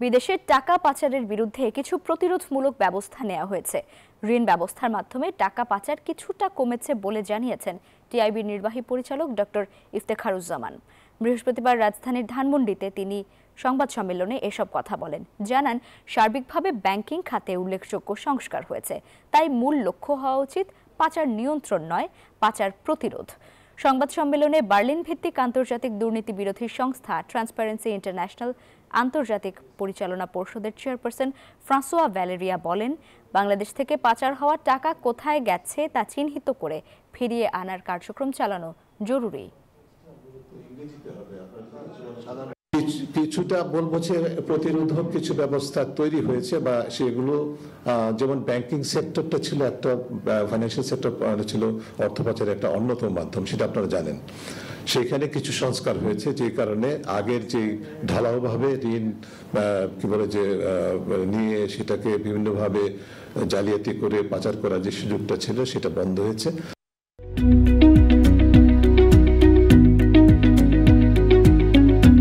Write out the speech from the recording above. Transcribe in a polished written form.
বিদেশে টাকা পাচারের বিরুদ্ধে কিছু প্রতিরোধমূলক ব্যবস্থা নেওয়া হয়েছে। ঋণ ব্যবস্থার মাধ্যমে টাকা পাচার কিছুটা কমেছে বলে জানিয়েছেন টিআইবির নির্বাহী পরিচালক ডক্টর ইফতেখারুজ্জামান। বৃহস্পতিবার রাজধানীর ধানমন্ডিতে তিনি সংবাদ সম্মেলনে এসব কথা বলেন। জানান, সার্বিকভাবে ব্যাংকিং খাতে উল্লেখযোগ্য সংস্কার হয়েছে, তাই মূল লক্ষ্য হওয়া উচিত পাচার নিয়ন্ত্রণ নয়, পাচার প্রতিরোধ। সংবাদ সম্মেলনে বার্লিন ভিত্তিক আন্তর্জাতিক দুর্নীতি বিরোধী সংস্থা ট্রান্সপারেন্সি ইন্টারন্যাশনাল আন্তর্জাতিক পরিচালনা পর্ষদের চেয়ারপারসন ফ্রাঁসোয়া ভ্যালেরিয়া বলেন, বাংলাদেশ থেকে পাচার হওয়া টাকা কোথায় গেছে তা চিহ্নিত করে ফিরিয়ে আনার কার্যক্রম চালানো জরুরি। কিছুটা বলবো যে প্রতিরোধক কিছু ব্যবস্থা তৈরি হয়েছে, বা সেগুলো যেমন ব্যাংকিং সেক্টরটা ছিল একটা, ফাইন্যান্সিয়াল সেক্টর ছিল অর্থ পাচারের একটা অন্যতম মাধ্যম, সেটা আপনারা জানেন। সেখানে কিছু সংস্কার হয়েছে, যে কারণে আগের যে ঢালাওভাবে ঋণ কি বলে যে নিয়ে সেটাকে বিভিন্নভাবে জালিয়াতি করে পাচার করার যে সুযোগটা ছিল সেটা বন্ধ হয়েছে।